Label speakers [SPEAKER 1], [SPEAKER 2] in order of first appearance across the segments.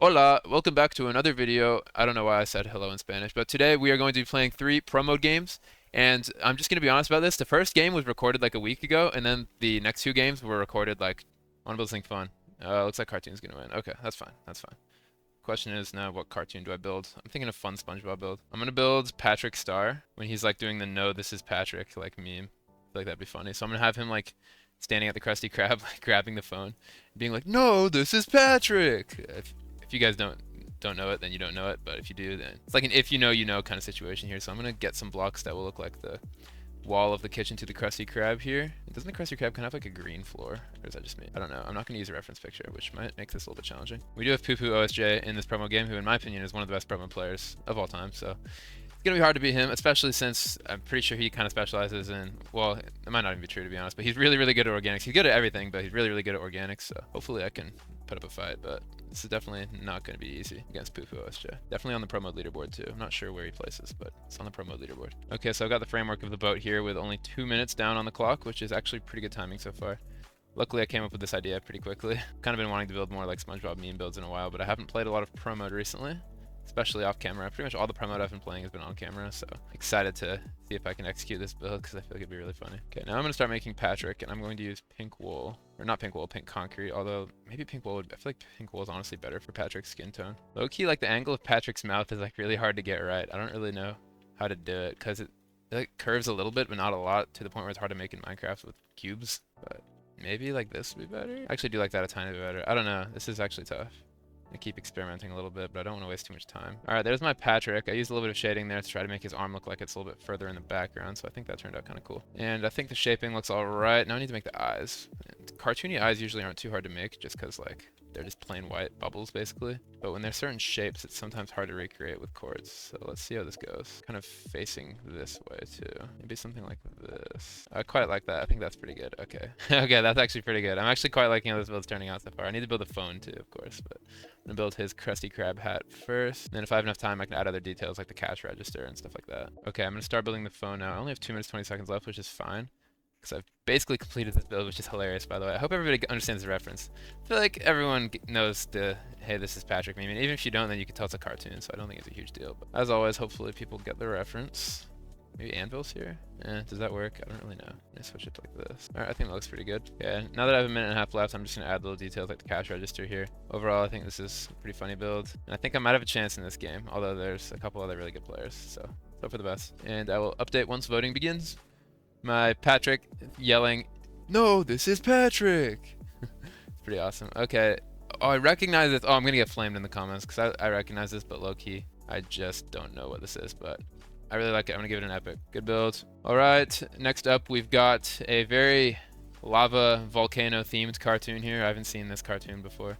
[SPEAKER 1] Hola, welcome back to another video. I don't know why I said hello in Spanish, but today we are going to be playing 3 Pro Mode games. And I'm just going to be honest about this. The first game was recorded like a week ago, and then the next 2 games were recorded like, I want to build something fun. Looks like Cartoon's going to win. Okay, that's fine. That's fine. Question is now, what cartoon do I build? I'm thinking a fun SpongeBob build. I'm going to build Patrick Star when he's like doing the "No, this is Patrick" like meme. I feel like that'd be funny. So I'm going to have him like standing at the Krusty Krab, like grabbing the phone, being like, "No, this is Patrick." If you guys don't know it, then you don't know it. But if you do, then it's like an if you know, you know kind of situation here. So I'm gonna get some blocks that will look like the wall of the kitchen to the Krusty Krab here. Doesn't the Krusty Krab kind of have like a green floor? Or is that just me? I don't know. I'm not going to use a reference picture, which might make this a little bit challenging. We do have Poo Poo OSJ in this promo game, who in my opinion is one of the best promo players of all time. So it's going to be hard to beat him, especially since I'm pretty sure he kind of specializes in, well, it might not even be true to be honest, but he's really, really good at organics. He's good at everything, but he's really, really good at organics. So hopefully I can put up a fight, but this is definitely not going to be easy against Poo Poo OSJ. Definitely on the Pro Mode leaderboard too. I'm not sure where he places, but it's on the Pro Mode leaderboard. Okay, so I've got the framework of the boat here with only 2 minutes down on the clock, which is actually pretty good timing so far. Luckily, I came up with this idea pretty quickly. Kind of been wanting to build more like SpongeBob meme builds in a while, but I haven't played a lot of Pro Mode recently, especially off camera. Pretty much all the Pro Mode I've been playing has been on camera, so excited to see if I can execute this build because I feel like it'd be really funny. Okay, now I'm going to start making Patrick, and I'm going to use pink wool. Or not pink wool, pink concrete, although maybe pink wool would, I feel like pink wool is honestly better for Patrick's skin tone. Low-key, like the angle of Patrick's mouth is like really hard to get right. I don't really know how to do it because it like curves a little bit, but not a lot, to the point where it's hard to make in Minecraft with cubes. But maybe like this would be better? I actually do like that a tiny bit better. I don't know. This is actually tough. I keep experimenting a little bit, but I don't want to waste too much time. All right, there's my Patrick. I used a little bit of shading there to try to make his arm look like it's a little bit further in the background, so I think that turned out kind of cool. And I think the shaping looks all right. Now I need to make the eyes. And cartoony eyes usually aren't too hard to make just because, like, they're just plain white bubbles, basically. But when they're certain shapes, it's sometimes hard to recreate with chords. So let's see how this goes. Kind of facing this way, too. Maybe something like this. I quite like that. I think that's pretty good. Okay. Okay, that's actually pretty good. I'm actually quite liking how this build's turning out so far. I need to build a phone, too, of course, but I'm gonna build his Krusty Krab hat first. And then if I have enough time, I can add other details like the cash register and stuff like that. Okay, I'm gonna start building the phone now. I only have 2 minutes, 20 seconds left, which is fine, because I've basically completed this build, which is hilarious, by the way. I hope everybody understands the reference. I feel like everyone knows the, hey, this is Patrick meme. And even if you don't, then you can tell it's a cartoon, so I don't think it's a huge deal. But as always, hopefully people get the reference. Maybe anvils here? Does that work? I don't really know. I'm gonna switch it to like this. Alright, I think that looks pretty good. Yeah, now that I have a minute and a half left, I'm just gonna add little details like the cash register here. Overall, I think this is a pretty funny build. And I think I might have a chance in this game, although there's a couple other really good players, so hope for the best. And I will update once voting begins. My Patrick yelling, "No, this is Patrick!" It's pretty awesome. Okay. Oh, I recognize this. Oh, I'm gonna get flamed in the comments because I recognize this, but low-key, I just don't know what this is, but I really like it. I'm gonna give it an epic. Good build. All right, next up we've got a very lava volcano themed cartoon here. I haven't seen this cartoon before.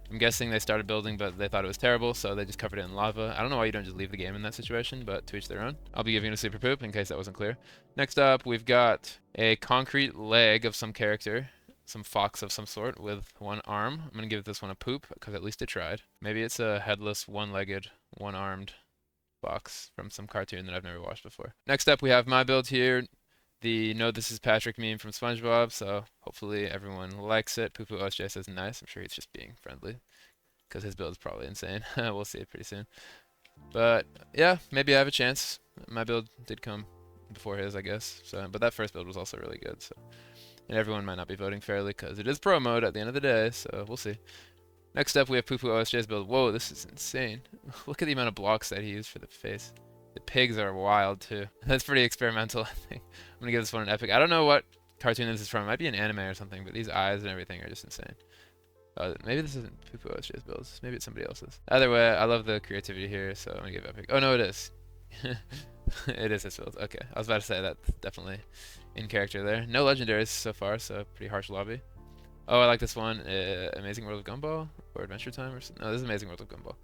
[SPEAKER 1] I'm guessing they started building, but they thought it was terrible, so they just covered it in lava. I don't know why you don't just leave the game in that situation, but to each their own. I'll be giving it a super poop in case that wasn't clear. Next up, we've got a concrete leg of some character, some fox of some sort with one arm. I'm gonna give this one a poop because at least it tried. Maybe it's a headless, one-legged, one-armed box from some cartoon that I've never watched before. Next up, we have my build here, the "No, this is Patrick" meme from SpongeBob, so hopefully everyone likes it. Poo Poo OSJ says nice. I'm sure he's just being friendly because his build is probably insane. We'll see it pretty soon. But yeah, maybe I have a chance. My build did come before his, I guess. So, but that first build was also really good. So, and everyone might not be voting fairly because it is Pro Mode at the end of the day. So we'll see. Next up, we have Poo Poo OSJ's build. Whoa, this is insane. Look at the amount of blocks that he used for the face. The pigs are wild, too. That's pretty experimental, I think. I'm gonna give this one an epic. I don't know what cartoon this is from. It might be an anime or something, but these eyes and everything are just insane. Maybe this isn't Poo Poo OSJ's builds. Maybe it's somebody else's. Either way, I love the creativity here, so I'm gonna give epic. Oh, no, it is. It is his build. Okay, I was about to say that's definitely in character there. No legendaries so far, so pretty harsh lobby. Oh, I like this one. Amazing World of Gumball or Adventure Time or something. No, this is Amazing World of Gumball.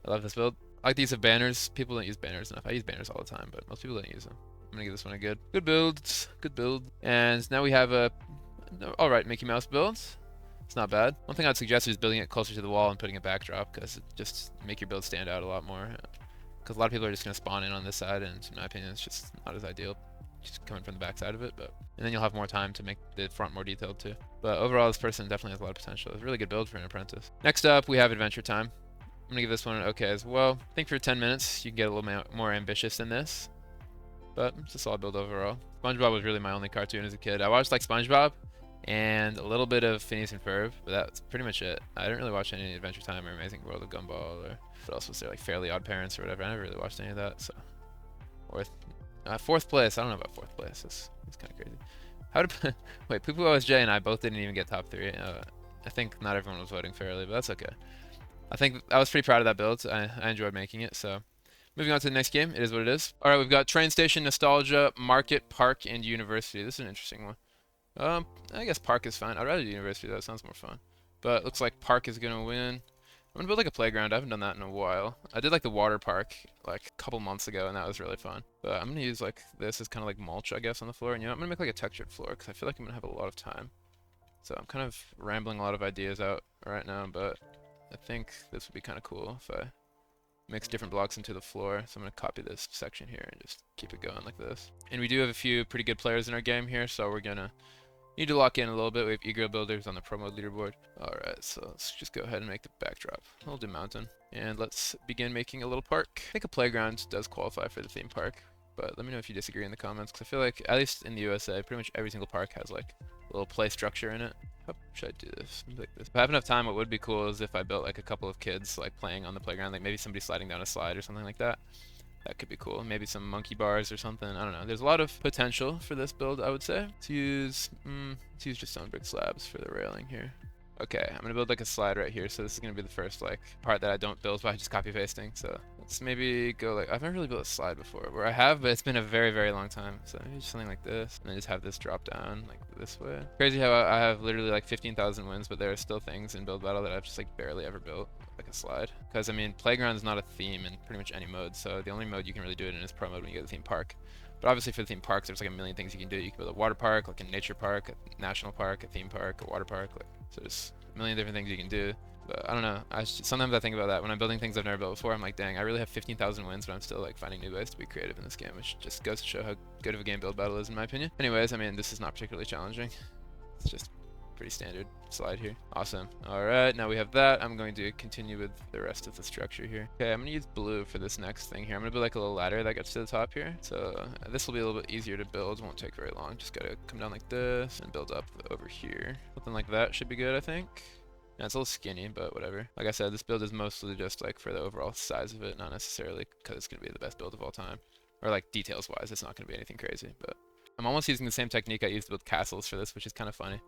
[SPEAKER 1] I love this build. I like the use of banners. People don't use banners enough. I use banners all the time, but most people don't use them. I'm gonna give this one a good build. Good build. And now we have a alright Mickey Mouse build. It's not bad. One thing I'd suggest is building it closer to the wall and putting a backdrop because it just make your build stand out a lot more. Because a lot of people are just gonna spawn in on this side, and in my opinion, it's just not as ideal. Just coming from the back side of it, but and then you'll have more time to make the front more detailed too. But overall, this person definitely has a lot of potential. It's a really good build for an apprentice. Next up, we have Adventure Time. I'm gonna give this one an okay as well. I think for 10 minutes you can get a little more ambitious than this, but it's a solid build overall. SpongeBob was really my only cartoon as a kid. I watched like SpongeBob and a little bit of Phineas and Ferb, but that's pretty much it. I didn't really watch any Adventure Time or Amazing World of Gumball or what else was there, like Fairly Odd Parents or whatever. I never really watched any of that. So, fourth place. I don't know about fourth place. It's kind of crazy. How did wait? Poo Poo OSJ and I both didn't even get top 3. I think not everyone was voting fairly, but that's okay. I think I was pretty proud of that build. I enjoyed making it. So, moving on to the next game. It is what it is. All right, we've got Train Station, Nostalgia, Market, Park, and University. This is an interesting one. I guess Park is fine. I'd rather do University though. It sounds more fun. But it looks like Park is gonna win. I'm gonna build like a playground. I haven't done that in a while. I did like the water park like a couple months ago, and that was really fun. But I'm gonna use like this as kind of like mulch, I guess, on the floor. And you know, I'm gonna make like a textured floor because I feel like I'm gonna have a lot of time. So I'm kind of rambling a lot of ideas out right now, but I think this would be kind of cool if I mix different blocks into the floor. So I'm gonna copy this section here and just keep it going like this. And we do have a few pretty good players in our game here, so we're gonna need to lock in a little bit. We have Eagle Builders on the Pro Mode leaderboard. Alright, so let's just go ahead and make the backdrop. We'll do mountain. And let's begin making a little park. I think a playground does qualify for the theme park, but let me know if you disagree in the comments, because I feel like, at least in the USA, pretty much every single park has like a little play structure in it. How should I do this? Maybe like this. If I have enough time, what would be cool is if I built like a couple of kids like playing on the playground, like maybe somebody sliding down a slide or something like that. That could be cool. Maybe some monkey bars or something. I don't know. There's a lot of potential for this build, I would say. Let's use just stone brick slabs for the railing here. Okay, I'm gonna build like a slide right here. So this is gonna be the first like part that I don't build by just copy pasting. So let's maybe go like, I've never really built a slide before, where I have, but it's been a very, very long time. So maybe just something like this, and then just have this drop down like this way. Crazy how I have literally like 15,000 wins, but there are still things in Build Battle that I've just like barely ever built, like a slide. Because I mean, playground is not a theme in pretty much any mode. So the only mode you can really do it in is Pro Mode when you get the theme park. But obviously for the theme parks, there's like a million things you can do. You can build a water park, like a nature park, a national park, a theme park, a water park. Like, so there's a million different things you can do. But I don't know. Sometimes I think about that when I'm building things I've never built before. I'm like, dang, I really have 15,000 wins, but I'm still like finding new ways to be creative in this game, which just goes to show how good of a game Build Battle is, in my opinion. Anyways, I mean, this is not particularly challenging. It's just pretty standard slide here. Awesome. All right, now we have that. I'm going to continue with the rest of the structure here. Okay, I'm gonna use blue for this next thing here. I'm gonna build like a little ladder that gets to the top here. So this will be a little bit easier to build. Won't take very long. Just gotta come down like this and build up over here. Something like that should be good, I think. Yeah, it's a little skinny, but whatever. Like I said, this build is mostly just like for the overall size of it, not necessarily because it's gonna be the best build of all time. Or like details wise, it's not gonna be anything crazy, but I'm almost using the same technique I used to build castles for this, which is kind of funny.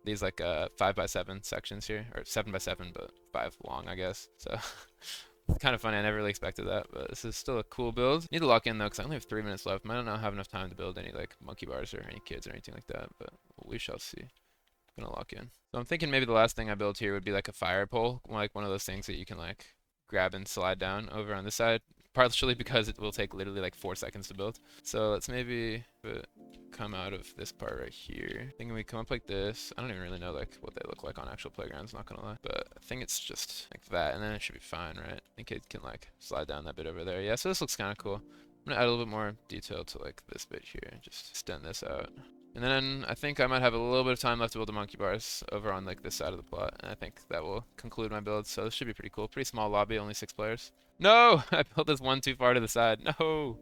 [SPEAKER 1] These like 5x7 sections here, or 7x7, but 5 long, I guess. So kind of funny. I never really expected that, but this is still a cool build. Need to lock in though, because I only have 3 minutes left. Might not have enough time to build any like monkey bars or any kids or anything like that, but we shall see. I'm gonna lock in. So I'm thinking maybe the last thing I build here would be like a fire pole, like one of those things that you can like grab and slide down over on this side. Partially because it will take literally like 4 seconds to build. So let's maybe come out of this part right here. I think we come up like this. I don't even really know like what they look like on actual playgrounds, not gonna lie. But I think it's just like that, and then it should be fine, right? I think it can like slide down that bit over there. Yeah, so this looks kind of cool. I'm gonna add a little bit more detail to like this bit here, just extend this out. And then I think I might have a little bit of time left to build the monkey bars over on like this side of the plot. And I think that will conclude my build. So this should be pretty cool. Pretty small lobby, only 6 players. No! I built this one too far to the side. No!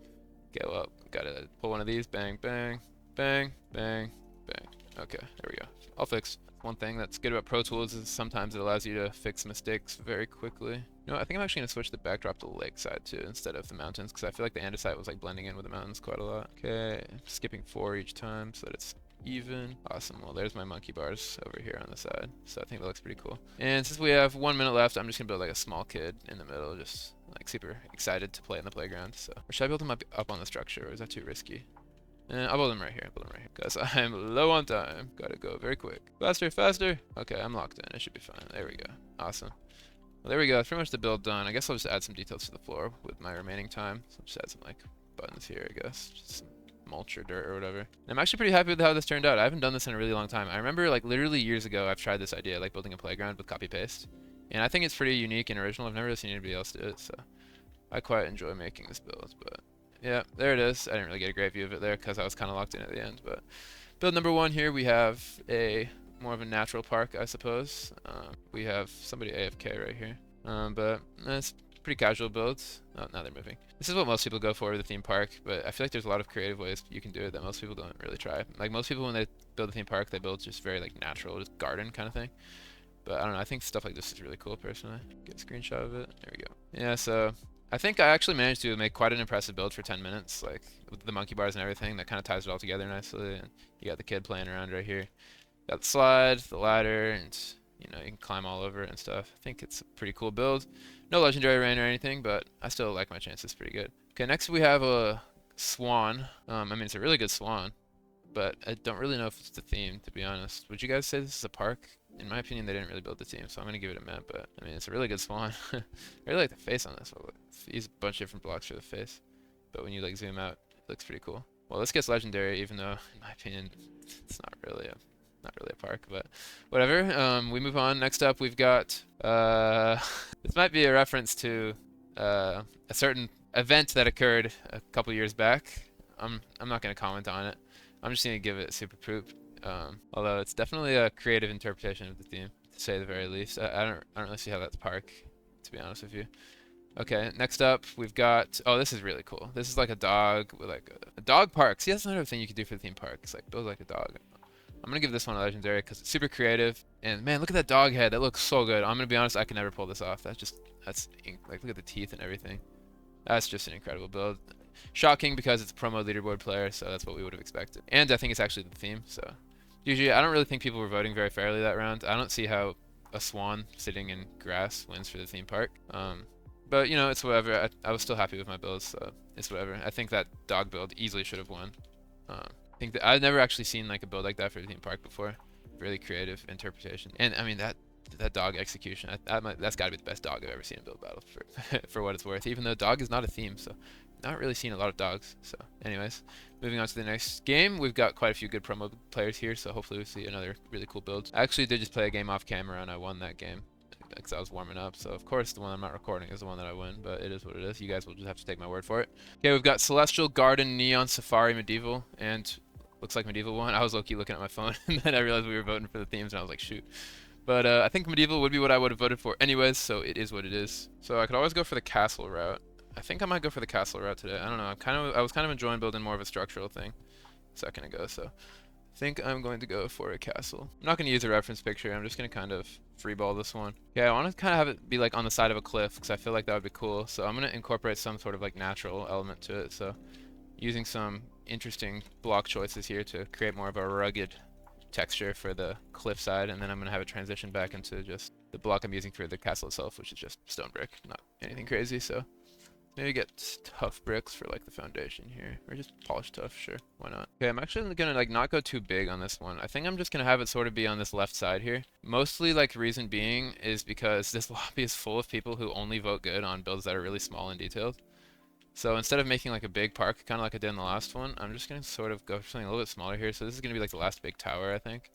[SPEAKER 1] Okay, well, gotta pull one of these. Bang, bang, bang, bang, bang. Okay, there we go. All fixed. One thing that's good about Pro Tools is sometimes it allows you to fix mistakes very quickly. You know, I think I'm actually gonna switch the backdrop to the lakeside too instead of the mountains, because I feel like the andesite was like blending in with the mountains quite a lot. Okay, skipping 4 each time so that it's even. Awesome. Well, there's my monkey bars over here on the side, so I think that looks pretty cool. And since we have 1 minute left, I'm just gonna build like a small kid in the middle, just like super excited to play in the playground. So, or should I build him up on the structure, or is that too risky? I'll build him right here. Because I'm low on time. Gotta go very quick. Faster, faster. Okay, I'm locked in. It should be fine. There we go. Awesome. Well, there we go. That's pretty much the build done. I guess I'll just add some details to the floor with my remaining time. So I'll just add some like buttons here, I guess. Just some mulch or dirt or whatever. And I'm actually pretty happy with how this turned out. I haven't done this in a really long time. I remember like literally years ago I've tried this idea, like building a playground with copy paste. And I think it's pretty unique and original. I've never really seen anybody else do it, so I quite enjoy making this build, but yeah, there it is. I didn't really get a great view of it there because I was kind of locked in at the end. But build number 1 here, we have more of a natural park, I suppose. We have somebody AFK right here. But it's pretty casual builds. Oh, now they're moving. This is what most people go for the theme park, but I feel like there's a lot of creative ways you can do it that most people don't really try. Like most people when they build a theme park, they build just very like natural, just garden kind of thing. But I don't know, I think stuff like this is really cool personally. Get a screenshot of it. There we go. Yeah, so I think I actually managed to make quite an impressive build for 10 minutes, like with the monkey bars and everything. That kind of ties it all together nicely. And you got the kid playing around right here. Got the slide, the ladder, and you know, you can climb all over it and stuff. I think it's a pretty cool build. No legendary rain or anything, but I still like my chances pretty good. Okay, next we have a swan. I mean, it's a really good swan, but I don't really know if it's the theme, to be honest. Would you guys say this is a park? In my opinion, they didn't really build the theme, so I'm gonna give it a meh, but I mean, it's a really good swan. I really like the face on this. Use a bunch of different blocks for the face, but when you like zoom out, it looks pretty cool. Well, this gets legendary, even though, in my opinion, it's not really a park, but whatever. We move on. Next up, we've got this might be a reference to a certain event that occurred a couple years back. I'm not gonna comment on it. I'm just gonna give it super poop. Although it's definitely a creative interpretation of the theme, to say the very least. I don't really see how that's park, to be honest with you. Okay, next up we've got, oh, this is really cool. This is like a dog with like a dog park. See, that's another thing you could do for the theme park. It's like build like a dog. I'm gonna give this one a legendary because it's super creative. And man, look at that dog head. That looks so good. I'm gonna be honest, I can never pull this off. Like look at the teeth and everything. That's just an incredible build. Shocking because it's a promo leaderboard player, so that's what we would have expected. And I think it's actually the theme, so usually I don't really think people were voting very fairly that round. I don't see how a swan sitting in grass wins for the theme park. But you know, it's whatever. I was still happy with my builds, so it's whatever. I think that dog build easily should have won. I think that I've never actually seen like a build like that for the theme park before. Really creative interpretation, and I mean that dog execution. That's got to be the best dog I've ever seen in build battle for for what it's worth. Even though dog is not a theme, so not really seen a lot of dogs. So, anyways, moving on to the next game, we've got quite a few good promo players here, so hopefully we see another really cool build. I actually did just play a game off camera and I won that game because I was warming up. So of course the one I'm not recording is the one that I win, but it is what it is. You guys will just have to take my word for it. Okay, we've got Celestial Garden Neon Safari Medieval, and looks like Medieval won. I was low-key looking at my phone and then I realized we were voting for the themes and I was like, shoot. But I think Medieval would be what I would have voted for anyways, so it is what it is. So I could always go for the castle route. I think I might go for the castle route today. I don't know. I was kind of enjoying building more of a structural thing a second ago, so I think I'm going to go for a castle. I'm not going to use a reference picture. I'm just going to kind of freeball this one. Yeah, I want to kind of have it be like on the side of a cliff because I feel like that would be cool. So I'm going to incorporate some sort of like natural element to it. So using some interesting block choices here to create more of a rugged texture for the cliff side, and then I'm going to have it transition back into just the block I'm using for the castle itself, which is just stone brick, not anything crazy. So maybe get tough bricks for like the foundation here, or just polished tough, sure, why not? Okay, I'm actually gonna like not go too big on this one. I think I'm just gonna have it sort of be on this left side here. Mostly like reason being is because this lobby is full of people who only vote good on builds that are really small and detailed. So instead of making like a big park, kind of like I did in the last one, I'm just gonna sort of go for something a little bit smaller here. So this is gonna be like the last big tower, I think.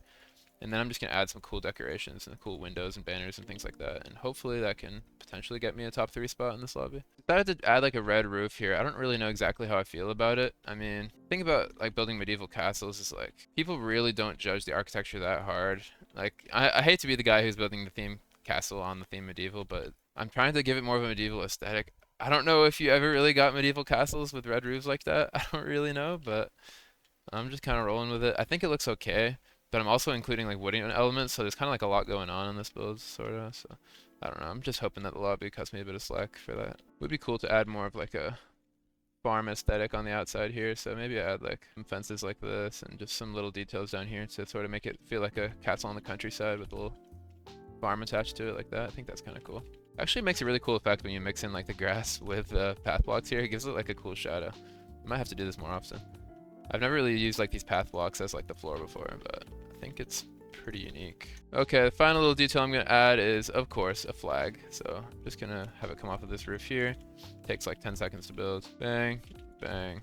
[SPEAKER 1] And then I'm just going to add some cool decorations and cool windows and banners and things like that. And hopefully that can potentially get me a top 3 spot in this lobby. I decided to add like a red roof here. I don't really know exactly how I feel about it. I mean, the thing about like building medieval castles is like people really don't judge the architecture that hard. Like I hate to be the guy who's building the theme castle on the theme medieval, but I'm trying to give it more of a medieval aesthetic. I don't know if you ever really got medieval castles with red roofs like that. I don't really know, but I'm just kind of rolling with it. I think it looks okay. But I'm also including like wooden elements, so there's kind of like a lot going on in this build, sort of. So I don't know. I'm just hoping that the lobby cuts me a bit of slack for that. Would be cool to add more of like a farm aesthetic on the outside here. So maybe I add like some fences like this and just some little details down here to sort of make it feel like a castle on the countryside with a little farm attached to it like that. I think that's kind of cool. Actually, it makes a really cool effect when you mix in like the grass with path blocks here. It gives it like a cool shadow. I might have to do this more often. I've never really used like these path blocks as like the floor before, but I think it's pretty unique. Okay, the final little detail I'm gonna add is, of course, a flag. So I'm just gonna have it come off of this roof here. Takes like 10 seconds to build. Bang, bang.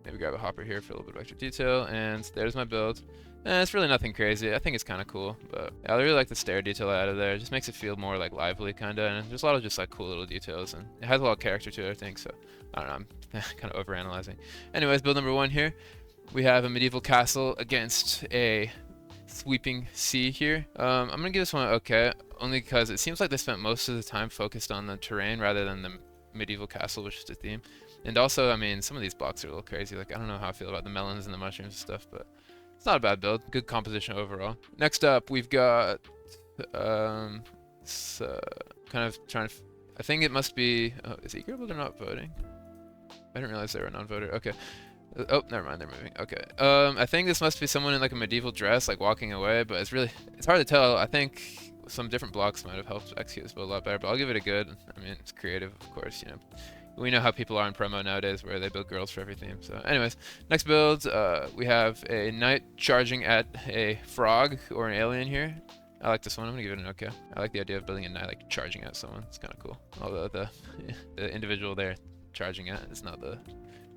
[SPEAKER 1] Maybe grab a hopper here for a little bit of extra detail, and there's my build. And it's really nothing crazy. I think it's kind of cool, but yeah, I really like the stair detail out of there. It just makes it feel more like lively, kind of, and there's a lot of just like cool little details, and it has a lot of character to it, I think. So I don't know. I'm kind of overanalyzing. Anyways, build number 1 here. We have a medieval castle against a sweeping sea here. I'm gonna give this one okay, only because it seems like they spent most of the time focused on the terrain rather than the medieval castle, which is the theme. And also, I mean, some of these blocks are a little crazy. Like, I don't know how I feel about the melons and the mushrooms and stuff, but it's not a bad build. Good composition overall. Next up, we've got kind of trying to. I think it must be. Oh, is Eagerbuilder not voting? I didn't realize they were a non-voter. Okay. Oh, never mind. They're moving. Okay. I think this must be someone in like a medieval dress, like walking away, but it's hard to tell. I think some different blocks might have helped execute this build a lot better, but I'll give it a good. I mean, it's creative, of course. You know, we know how people are in promo nowadays, where they build girls for every theme. So, anyways, next build, we have a knight charging at a frog or an alien here. I like this one. I'm gonna give it an okay. I like the idea of building a knight like charging at someone. It's kind of cool. Although the individual there charging at is not the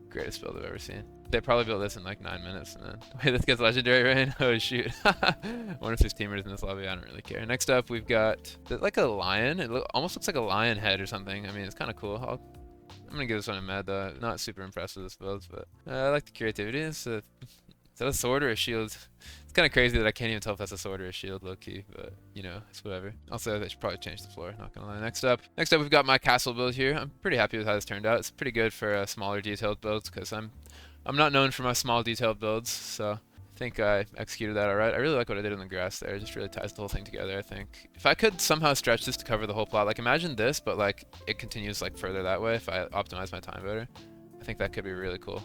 [SPEAKER 1] greatest build I've ever seen. They probably built this in like 9 minutes, and then wait, this gets legendary rain. Oh shoot! I wonder if there's teamers in this lobby. I don't really care. Next up, we've got like a lion. It almost looks like a lion head or something. I mean, it's kind of cool. I'm gonna give this one a med though. Not super impressed with this build, but I like the creativity. Is that a sword or a shield? It's kind of crazy that I can't even tell if that's a sword or a shield, low key, but you know, it's whatever. Also, they should probably change the floor. Not gonna lie. Next up, we've got my castle build here. I'm pretty happy with how this turned out. It's pretty good for smaller detailed builds because I'm not known for my small detailed builds, so I think I executed that alright. I really like what I did in the grass there. It just really ties the whole thing together, I think. If I could somehow stretch this to cover the whole plot, like imagine this, but like it continues like further that way if I optimize my time better. I think that could be really cool.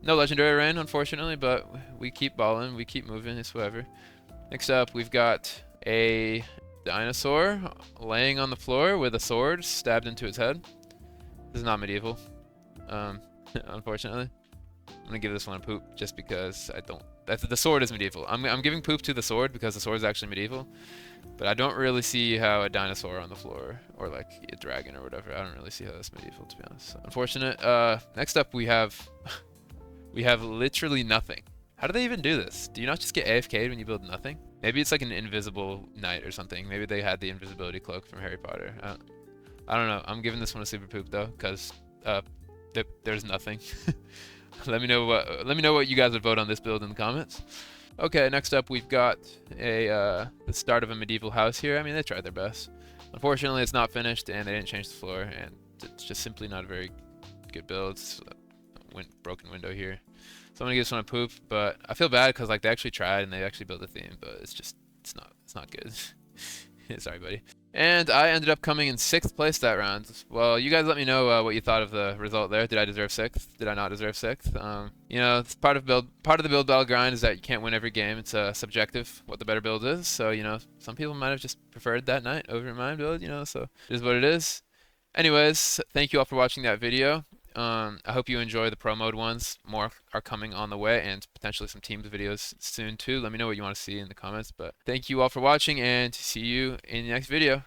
[SPEAKER 1] No legendary rain, unfortunately, but we keep balling, we keep moving, it's whatever. Next up, we've got a dinosaur laying on the floor with a sword stabbed into its head. This is not medieval, unfortunately. I'm gonna give this one a poop just because I don't. The sword is medieval. I'm giving poop to the sword because the sword is actually medieval, but I don't really see how a dinosaur on the floor or like a dragon or whatever. I don't really see how that's medieval, to be honest. Unfortunate. Next up we have literally nothing. How do they even do this? Do you not just get AFK'd when you build nothing? Maybe it's like an invisible knight or something. Maybe they had the invisibility cloak from Harry Potter. I don't know. I'm giving this one a super poop though, because there's nothing. Let me know what you guys would vote on this build in the comments. Okay, next up we've got the start of a medieval house here. I mean, they tried their best. Unfortunately, it's not finished, and they didn't change the floor, and it's just simply not a very good build. It's broken window here. So I'm gonna give this one a poop, but I feel bad because like they actually tried and they actually built a theme, but it's not good. Sorry, buddy. And I ended up coming in 6th place that round. Well, you guys let me know what you thought of the result there. Did I deserve 6th? Did I not deserve 6th? You know, it's part of the build battle grind is that you can't win every game. It's subjective what the better build is. So, you know, some people might have just preferred that knight over my build, you know, so it is what it is. Anyways, thank you all for watching that video. I hope you enjoy the pro mode ones. More are coming on the way, and potentially some teams videos soon too. Let me know what you want to see in the comments. But thank you all for watching, and see you in the next video.